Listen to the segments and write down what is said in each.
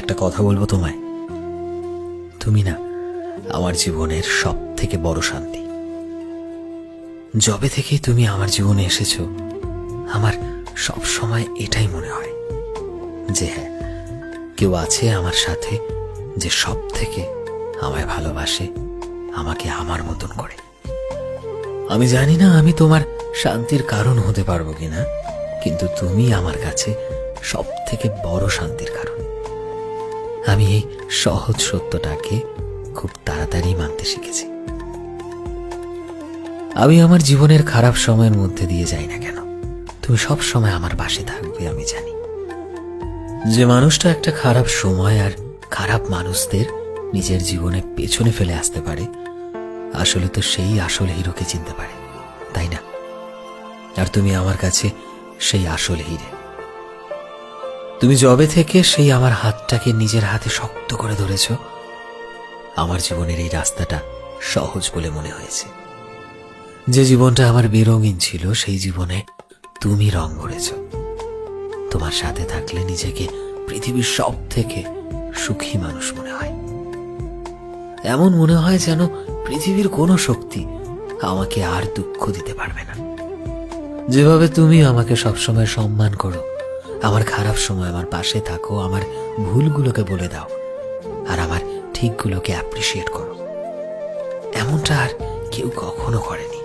একটা কথা বলবো তোমায়। তুমি না আমার জীবনের সব থেকে বড় শান্তি। যবে থেকেই তুমি আমার জীবনে এসেছো, আমার সব সময় এটাই মনে হয় যে হ্যাঁ, কেউ আছে আমার সাথে যে সব থেকে আমায় ভালোবাসে, আমাকে আমার মতন করে। আমি জানি না আমি তোমার শান্তির কারণ হতে পারবো কিনা, কিন্তু তুমি আমার কাছে সব থেকে বড় শান্তির কারণ। আমি এই সহজ সত্যটাকে খুব তাড়াতাড়ি মানতে শিখেছি। আমি আমার জীবনের খারাপ সময়ের মধ্যে দিয়ে যাই না কেন, তুমি সব সময় আমার পাশে থাকবে। আমি জানি যে মানুষটা একটা খারাপ সময় আর খারাপ মানুষদের নিজের জীবনে পেছনে ফেলে আসতে পারে, আসলে তো সেই আসল হিরোকে চিনতে পারে, তাই না? আর তুমি আমার কাছে সেই আসল হিরে। তুমি যবে থেকে সেই আমার হাতটাকে নিজের হাতে শক্ত করে ধরেছ, আমার জীবনের এই রাস্তাটা সহজ বলে মনে হয়েছে। যে জীবনটা আমার বেরঙিন ছিল, সেই জীবনে তুমি রং ভরেছ। তোমার সাথে থাকলে নিজেকে পৃথিবীর সব থেকে সুখী মানুষ মনে হয়। এমন মনে হয় যেন পৃথিবীর কোনো শক্তি আমাকে আর দুঃখ দিতে পারবে না। যেভাবে তুমি আমাকে সবসময় সম্মান করো, আমার খারাপ সময় আমার পাশে থাকো, আমার ভুলগুলোকে বলে দাও আর আমার ঠিকগুলোকে অ্যাপ্রিসিয়েট করো, এমনটা আর কেউ কখনো করেনি।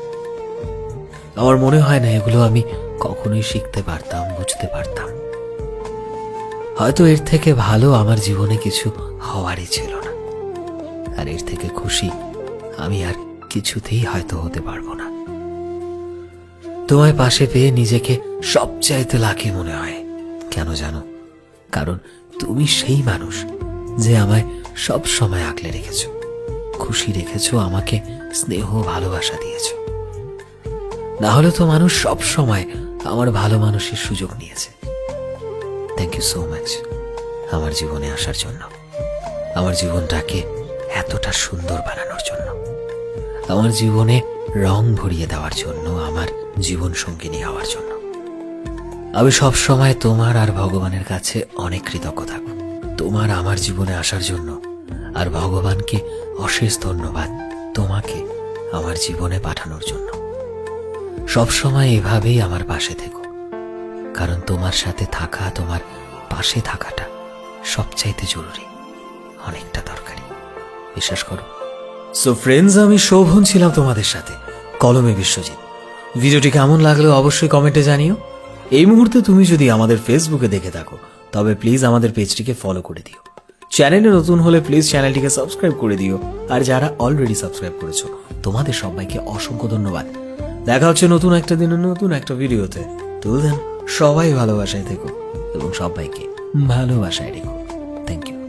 আমার মনে হয় না এগুলো আমি কখনোই শিখতে পারতাম, বুঝতে পারতাম। হয়তো এর থেকে ভালো আমার জীবনে কিছু হওয়ারই ছিল না, আর এর থেকে খুশি আমি আর কিছুতেই হয়তো হতে পারবো না। তোমায় পাশে পেয়ে নিজেকে সবচাইতে লাকি মনে হয়। কেন জানো? কারণ তুমি সেই মানুষ যে আমায় সব সময় আগলে রেখেছো, খুশি রেখেছো, আমাকে স্নেহ ভালোবাসা দিয়েছো। না হলে তো মানুষ সব সময় আমার ভালো মানুষের সুযোগ নিয়েছে। থ্যাংক ইউ সো মাচ আমার জীবনে আসার জন্য, আমার জীবনটাকে এতটা সুন্দর বানানোর জন্য, আমার জীবনে রং ভরিয়ে দেওয়ার জন্য, আমার জীবন সঙ্গিনী হওয়ার জন্য। আমি সব সময় তোমার আর ভগবানের কাছে অনেক কৃতজ্ঞ থাকব তোমার আমার জীবনে আসার জন্য। আর ভগবানকে অশেষ ধন্যবাদ তোমাকে আমার জীবনে পাঠানোর জন্য। সব সময় এভাবেই আমার পাশে থেকো, কারণ তোমার সাথে থাকা, তোমার পাশে থাকাটা সবচাইতে জরুরি, অনেকটা দরকারি, বিশ্বাস করো। সো ফ্রেন্ডস, আমি শোভন ছিলাম তোমাদের সাথে, কলমে বিশ্বজিৎ। ভিডিওটি কেমন লাগলো অবশ্যই কমেন্টে জানিও। এই মুহূর্তে তুমি যদি আমাদের ফেসবুকে দেখে থাকো, তবে প্লিজ আমাদের পেজটিকে ফলো করে দিও। চ্যানেলে নতুন হলে প্লিজ চ্যানেলটিকে সাবস্ক্রাইব করে দিও। আর যারা অলরেডি সাবস্ক্রাইব করেছো, তোমাদের সবাইকে অসংখ্য ধন্যবাদ। দেখা হচ্ছে নতুন একটা দিনে নতুন একটা ভিডিওতে। তুলদেন সবাই ভালোবাসায় থেকো এবং সবাইকে ভালোবাসায় রেখো। Thank you.